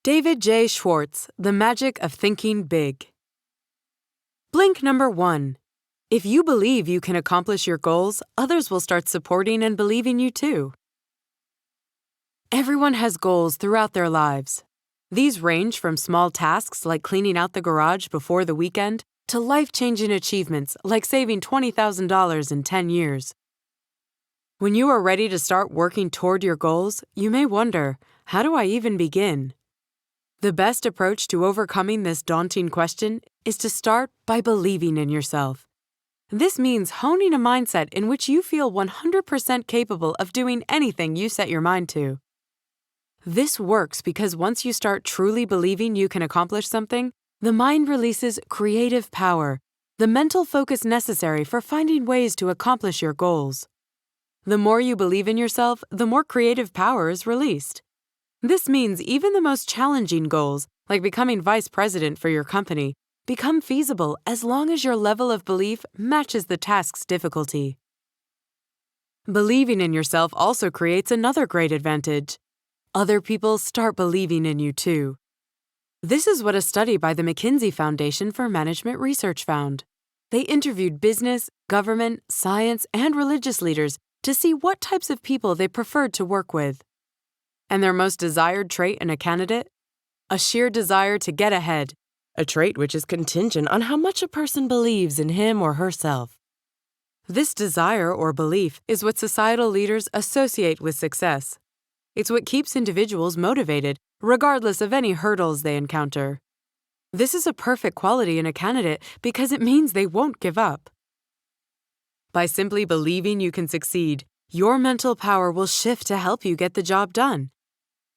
David J. Schwartz, The Magic of Thinking Big. Blink number 1. If you believe you can accomplish your goals, others will start supporting and believing you too. Everyone has goals throughout their lives. These range from small tasks like cleaning out the garage before the weekend to life-changing achievements like saving $20,000 in 10 years. When you are ready to start working toward your goals, you may wonder, how do I even begin? The best approach to overcoming this daunting question is to start by believing in yourself. This means honing a mindset in which you feel 100% capable of doing anything you set your mind to. This works because once you start truly believing you can accomplish something, the mind releases creative power, the mental focus necessary for finding ways to accomplish your goals. The more you believe in yourself, the more creative power is released. This means even the most challenging goals, like becoming vice president for your company, become feasible as long as your level of belief matches the task's difficulty. Believing in yourself also creates another great advantage. Other people start believing in you too. This is what a study by the McKinsey Foundation for Management Research found. They interviewed business, government, science, and religious leaders to see what types of people they preferred to work with. And their most desired trait in a candidate? A sheer desire to get ahead, a trait which is contingent on how much a person believes in him or herself. This desire or belief is what societal leaders associate with success. It's what keeps individuals motivated, regardless of any hurdles they encounter. This is a perfect quality in a candidate because it means they won't give up. By simply believing you can succeed, your mental power will shift to help you get the job done.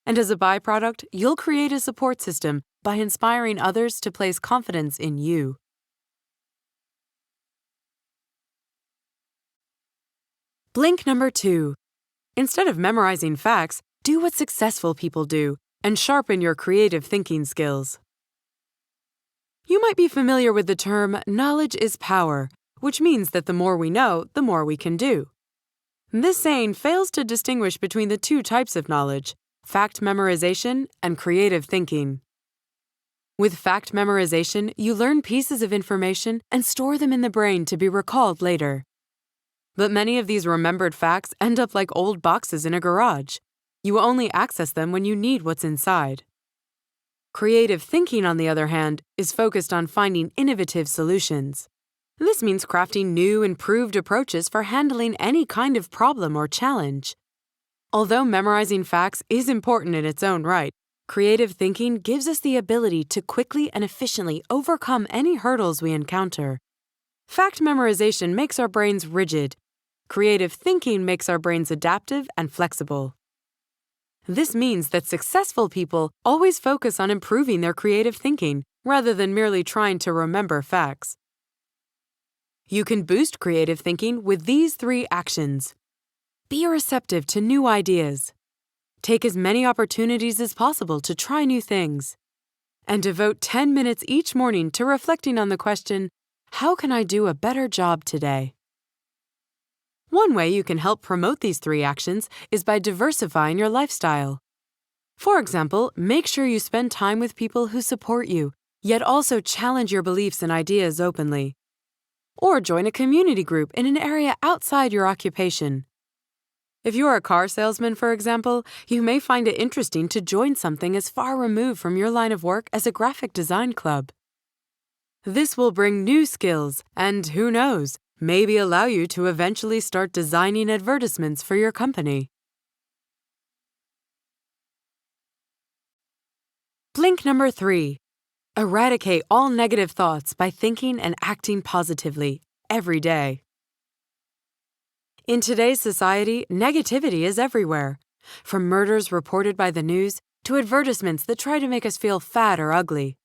And as a byproduct, you'll create a support system by inspiring others to place confidence in you. Blink number 2. Instead of memorizing facts, do what successful people do and sharpen your creative thinking skills. You might be familiar with the term knowledge is power, which means that the more we know, the more we can do. This saying fails to distinguish between the two types of knowledge, fact memorization and creative thinking. With fact memorization, you learn pieces of information and store them in the brain to be recalled later. But many of these remembered facts end up like old boxes in a garage. You only access them when you need what's inside. Creative thinking, on the other hand, is focused on finding innovative solutions. This means crafting new, improved approaches for handling any kind of problem or challenge. Although memorizing facts is important in its own right, creative thinking gives us the ability to quickly and efficiently overcome any hurdles we encounter. Fact memorization makes our brains rigid. Creative thinking makes our brains adaptive and flexible. This means that successful people always focus on improving their creative thinking rather than merely trying to remember facts. You can boost creative thinking with these 3 actions. Be receptive to new ideas. Take as many opportunities as possible to try new things. And devote 10 minutes each morning to reflecting on the question, how can I do a better job today? One way you can help promote these 3 actions is by diversifying your lifestyle. For example, make sure you spend time with people who support you, yet also challenge your beliefs and ideas openly. Or join a community group in an area outside your occupation. If you are a car salesman, for example, you may find it interesting to join something as far removed from your line of work as a graphic design club. This will bring new skills and, who knows, maybe allow you to eventually start designing advertisements for your company. Blink number 3. Eradicate all negative thoughts by thinking and acting positively every day. In today's society, negativity is everywhere. From murders reported by the news to advertisements that try to make us feel fat or ugly.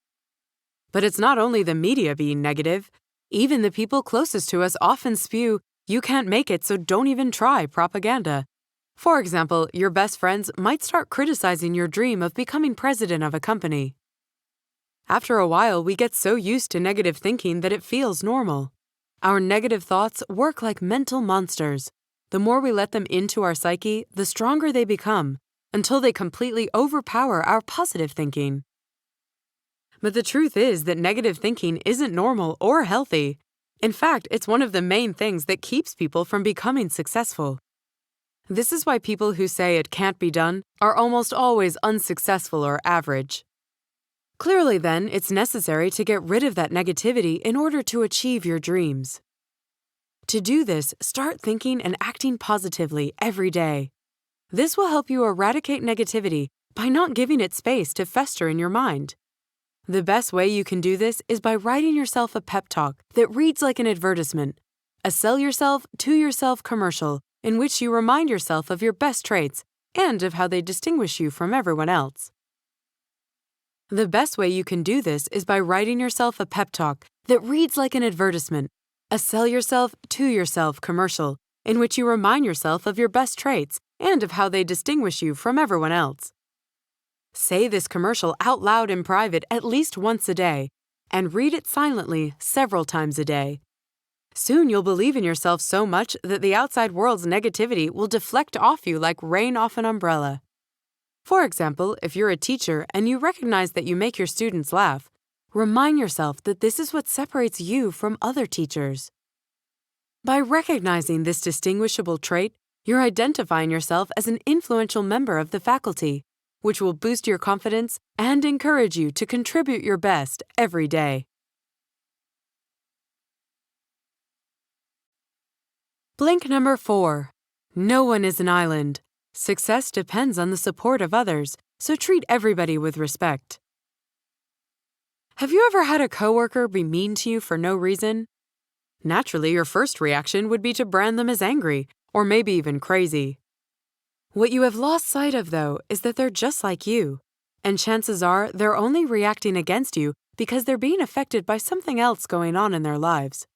But it's not only the media being negative. Even the people closest to us often spew, "You can't make it, so don't even try" propaganda. For example, your best friends might start criticizing your dream of becoming president of a company. After a while, we get so used to negative thinking that it feels normal. Our negative thoughts work like mental monsters. The more we let them into our psyche, the stronger they become. until they completely overpower our positive thinking. But the truth is that negative thinking isn't normal or healthy. In fact, it's one of the main things that keeps people from becoming successful. This is why people who say it can't be done are almost always unsuccessful or average. Clearly, then, it's necessary to get rid of that negativity in order to achieve your dreams. To do this, start thinking and acting positively every day. This will help you eradicate negativity by not giving it space to fester in your mind. The best way you can do this is by writing yourself a pep talk that reads like an advertisement, a sell yourself to yourself commercial in which you remind yourself of your best traits and of how they distinguish you from everyone else. The best way you can do this is by writing yourself a pep talk that reads like an advertisement, a sell yourself to yourself commercial in which you remind yourself of your best traits and of how they distinguish you from everyone else. Say this commercial out loud in private at least once a day, and read it silently several times a day. Soon you'll believe in yourself so much that the outside world's negativity will deflect off you like rain off an umbrella. For example, if you're a teacher and you recognize that you make your students laugh, remind yourself that this is what separates you from other teachers. By recognizing this distinguishable trait, you're identifying yourself as an influential member of the faculty, which will boost your confidence and encourage you to contribute your best every day. Blink number 4. No one is an island. Success depends on the support of others, so treat everybody with respect. Have you ever had a coworker be mean to you for no reason? Naturally, your first reaction would be to brand them as angry, or maybe even crazy. What you have lost sight of, though, is that they're just like you, and chances are they're only reacting against you because they're being affected by something else going on in their lives.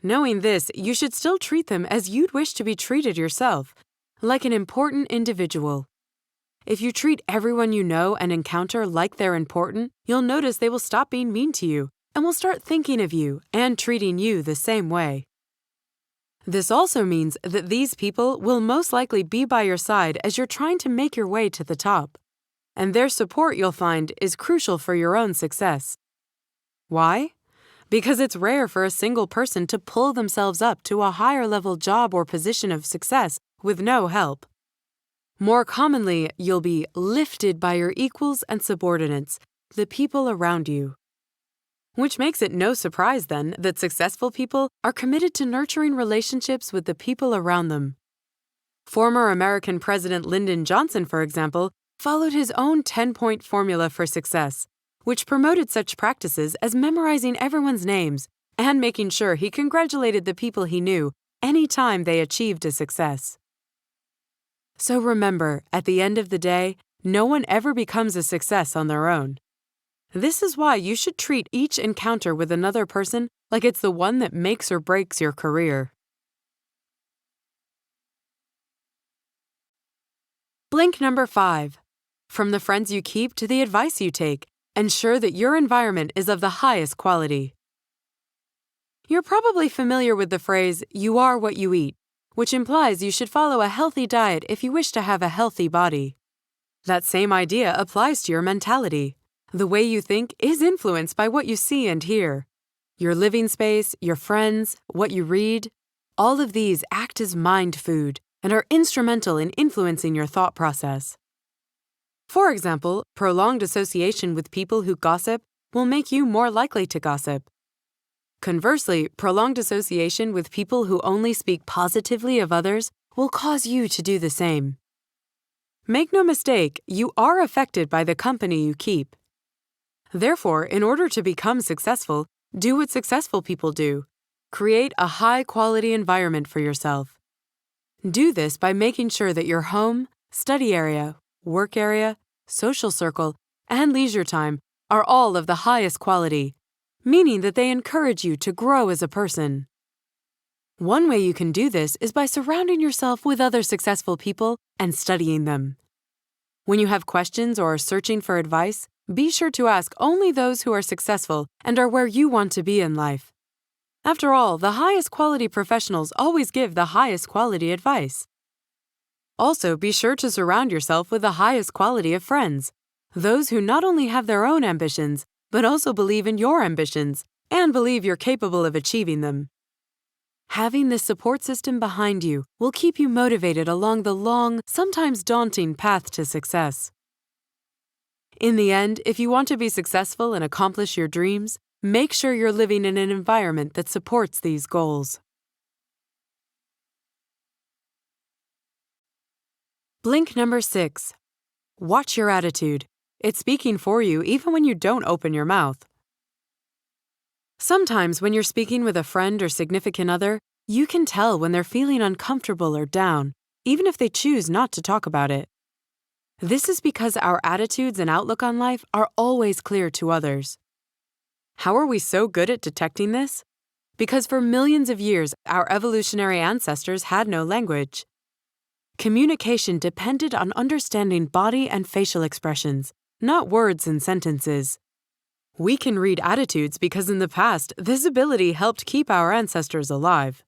Knowing this, you should still treat them as you'd wish to be treated yourself, like an important individual. If you treat everyone you know and encounter like they're important, you'll notice they will stop being mean to you and will start thinking of you and treating you the same way. This also means that these people will most likely be by your side as you're trying to make your way to the top, and their support, you'll find, is crucial for your own success. Why? Because it's rare for a single person to pull themselves up to a higher level job or position of success with no help. More commonly, you'll be lifted by your equals and subordinates, the people around you. Which makes it no surprise, then, that successful people are committed to nurturing relationships with the people around them. Former American President Lyndon Johnson, for example, followed his own 10-point formula for success, which promoted such practices as memorizing everyone's names and making sure he congratulated the people he knew any time they achieved a success. So remember, at the end of the day, no one ever becomes a success on their own. This is why you should treat each encounter with another person like it's the one that makes or breaks your career. Blink number 5. From the friends you keep to the advice you take, ensure that your environment is of the highest quality. You're probably familiar with the phrase, "you are what you eat," which implies you should follow a healthy diet if you wish to have a healthy body. That same idea applies to your mentality. The way you think is influenced by what you see and hear. Your living space, your friends, what you read, all of these act as mind food and are instrumental in influencing your thought process. For example, prolonged association with people who gossip will make you more likely to gossip. Conversely, prolonged association with people who only speak positively of others will cause you to do the same. Make no mistake, you are affected by the company you keep. Therefore, in order to become successful, do what successful people do. Create a high-quality environment for yourself. Do this by making sure that your home, study area, work area, social circle, and leisure time are all of the highest quality, meaning that they encourage you to grow as a person. One way you can do this is by surrounding yourself with other successful people and studying them. When you have questions or are searching for advice, be sure to ask only those who are successful and are where you want to be in life. After all, the highest quality professionals always give the highest quality advice. Also, be sure to surround yourself with the highest quality of friends, those who not only have their own ambitions, but also believe in your ambitions and believe you're capable of achieving them. Having this support system behind you will keep you motivated along the long, sometimes daunting path to success. In the end, if you want to be successful and accomplish your dreams, make sure you're living in an environment that supports these goals. Blink number 6. Watch your attitude. It's speaking for you even when you don't open your mouth. Sometimes when you're speaking with a friend or significant other, you can tell when they're feeling uncomfortable or down, even if they choose not to talk about it. This is because our attitudes and outlook on life are always clear to others. How are we so good at detecting this? Because for millions of years, our evolutionary ancestors had no language. Communication depended on understanding body and facial expressions, not words and sentences. We can read attitudes because in the past, this ability helped keep our ancestors alive.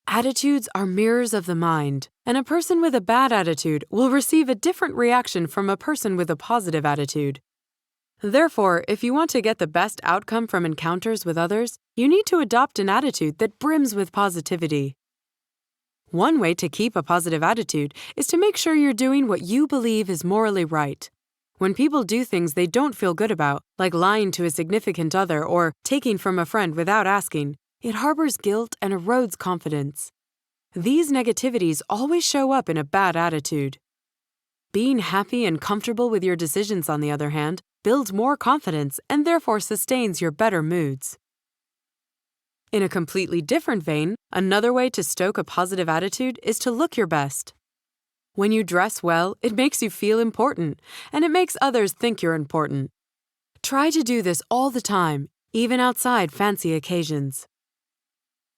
Attitudes are mirrors of the mind, and a person with a bad attitude will receive a different reaction from a person with a positive attitude. Therefore, if you want to get the best outcome from encounters with others, you need to adopt an attitude that brims with positivity. One way to keep a positive attitude is to make sure you're doing what you believe is morally right. When people do things they don't feel good about, like lying to a significant other or taking from a friend without asking, it harbors guilt and erodes confidence. These negativities always show up in a bad attitude. Being happy and comfortable with your decisions, on the other hand, builds more confidence and therefore sustains your better moods. In a completely different vein, another way to stoke a positive attitude is to look your best. When you dress well, it makes you feel important, and it makes others think you're important. Try to do this all the time, even outside fancy occasions.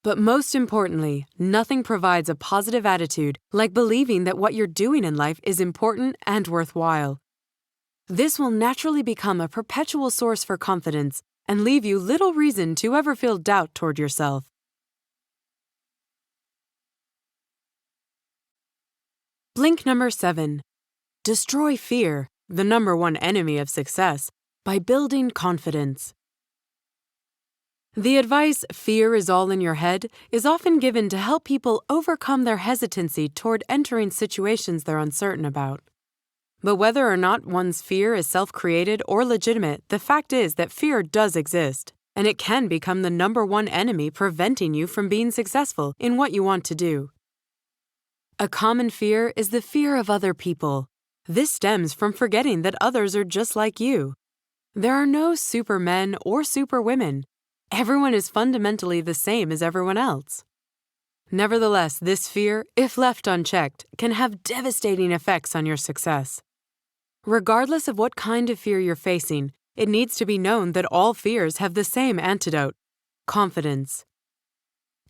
But most importantly, nothing provides a positive attitude like believing that what you're doing in life is important and worthwhile. This will naturally become a perpetual source for confidence and leave you little reason to ever feel doubt toward yourself. Blink number 7. Destroy fear, the number one enemy of success, by building confidence. The advice, "fear is all in your head," is often given to help people overcome their hesitancy toward entering situations they're uncertain about. But whether or not one's fear is self-created or legitimate, the fact is that fear does exist, and it can become the number one enemy preventing you from being successful in what you want to do. A common fear is the fear of other people. This stems from forgetting that others are just like you. There are no supermen or superwomen. Everyone is fundamentally the same as everyone else. Nevertheless, this fear, if left unchecked, can have devastating effects on your success. Regardless of what kind of fear you're facing, it needs to be known that all fears have the same antidote: confidence.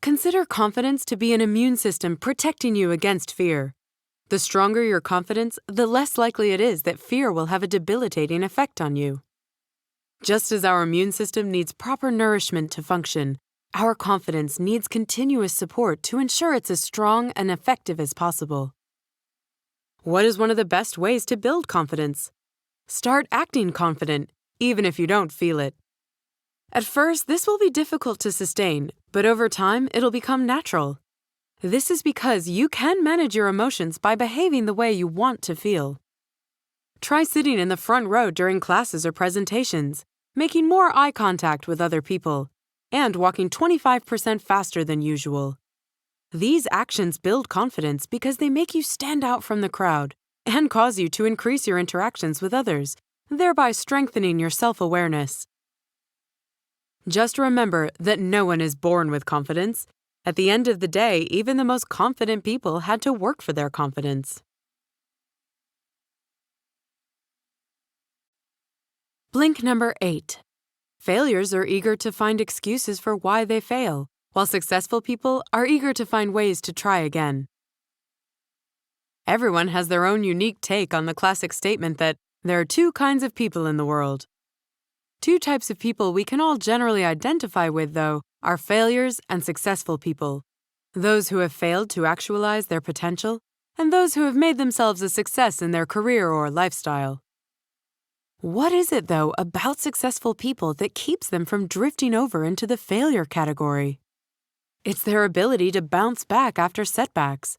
Consider confidence to be an immune system protecting you against fear. The stronger your confidence, the less likely it is that fear will have a debilitating effect on you. Just as our immune system needs proper nourishment to function, our confidence needs continuous support to ensure it's as strong and effective as possible. What is one of the best ways to build confidence? Start acting confident, even if you don't feel it. At first, this will be difficult to sustain, but over time, it'll become natural. This is because you can manage your emotions by behaving the way you want to feel. Try sitting in the front row during classes or presentations, making more eye contact with other people, and walking 25% faster than usual. These actions build confidence because they make you stand out from the crowd and cause you to increase your interactions with others, thereby strengthening your self-awareness. Just remember that no one is born with confidence. At the end of the day, even the most confident people had to work for their confidence. Blink number 8. Failures are eager to find excuses for why they fail, while successful people are eager to find ways to try again. Everyone has their own unique take on the classic statement that there are two kinds of people in the world. Two types of people we can all generally identify with, though, are failures and successful people. Those who have failed to actualize their potential, and those who have made themselves a success in their career or lifestyle. What is it, though, about successful people that keeps them from drifting over into the failure category? It's their ability to bounce back after setbacks.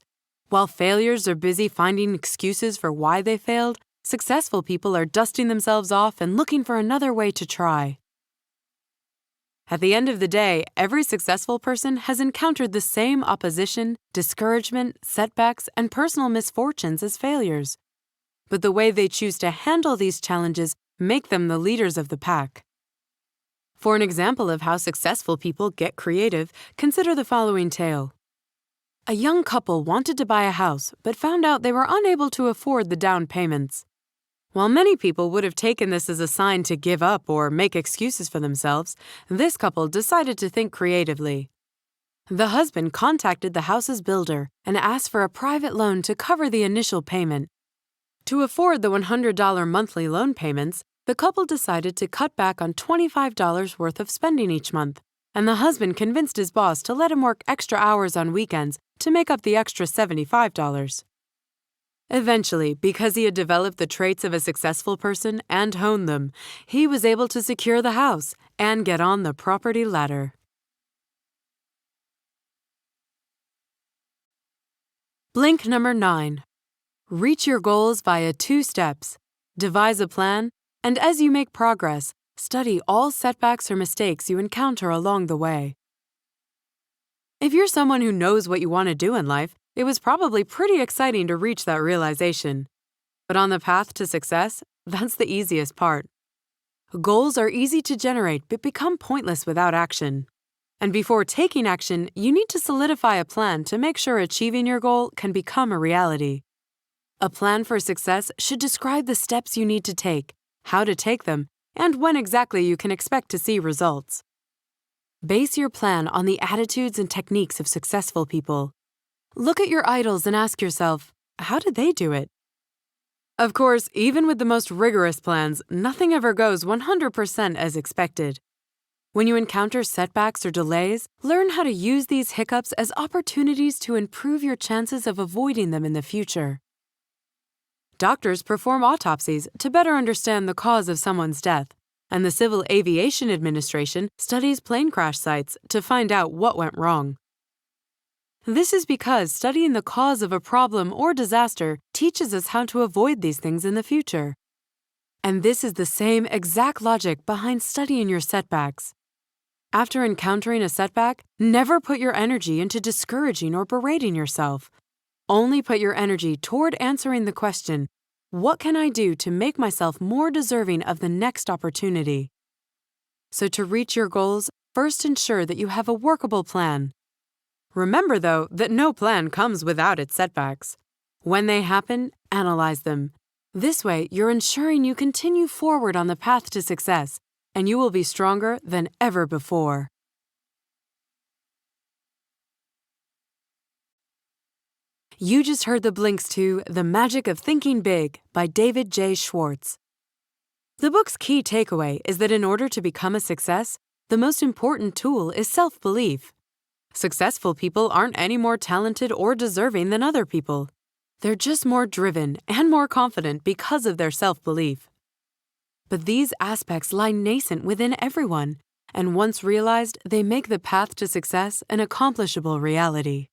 While failures are busy finding excuses for why they failed, successful people are dusting themselves off and looking for another way to try. At the end of the day, every successful person has encountered the same opposition, discouragement, setbacks, and personal misfortunes as failures. But the way they choose to handle these challenges make them the leaders of the pack. For an example of how successful people get creative, consider the following tale. A young couple wanted to buy a house, but found out they were unable to afford the down payments. While many people would have taken this as a sign to give up or make excuses for themselves, this couple decided to think creatively. The husband contacted the house's builder and asked for a private loan to cover the initial payment. To afford the $100 monthly loan payments, the couple decided to cut back on $25 worth of spending each month, and the husband convinced his boss to let him work extra hours on weekends to make up the extra $75. Eventually, because he had developed the traits of a successful person and honed them, he was able to secure the house and get on the property ladder. Blink number 9. Reach your goals via 2 steps. Devise a plan, and as you make progress, study all setbacks or mistakes you encounter along the way. If you're someone who knows what you want to do in life, it was probably pretty exciting to reach that realization. But on the path to success, that's the easiest part. Goals are easy to generate but become pointless without action. And before taking action, you need to solidify a plan to make sure achieving your goal can become a reality. A plan for success should describe the steps you need to take, how to take them, and when exactly you can expect to see results. Base your plan on the attitudes and techniques of successful people. Look at your idols and ask yourself, how did they do it? Of course, even with the most rigorous plans, nothing ever goes 100% as expected. When you encounter setbacks or delays, learn how to use these hiccups as opportunities to improve your chances of avoiding them in the future. Doctors perform autopsies to better understand the cause of someone's death, and the Civil Aviation Administration studies plane crash sites to find out what went wrong. This is because studying the cause of a problem or disaster teaches us how to avoid these things in the future. And this is the same exact logic behind studying your setbacks. After encountering a setback, never put your energy into discouraging or berating yourself. Only put your energy toward answering the question, what can I do to make myself more deserving of the next opportunity? So to reach your goals, first ensure that you have a workable plan. Remember, though, that no plan comes without its setbacks. When they happen, analyze them. This way, you're ensuring you continue forward on the path to success, and you will be stronger than ever before. You just heard the blinks to The Magic of Thinking Big by David J. Schwartz. The book's key takeaway is that in order to become a success, the most important tool is self-belief. Successful people aren't any more talented or deserving than other people. They're just more driven and more confident because of their self-belief. But these aspects lie nascent within everyone, and once realized, they make the path to success an accomplishable reality.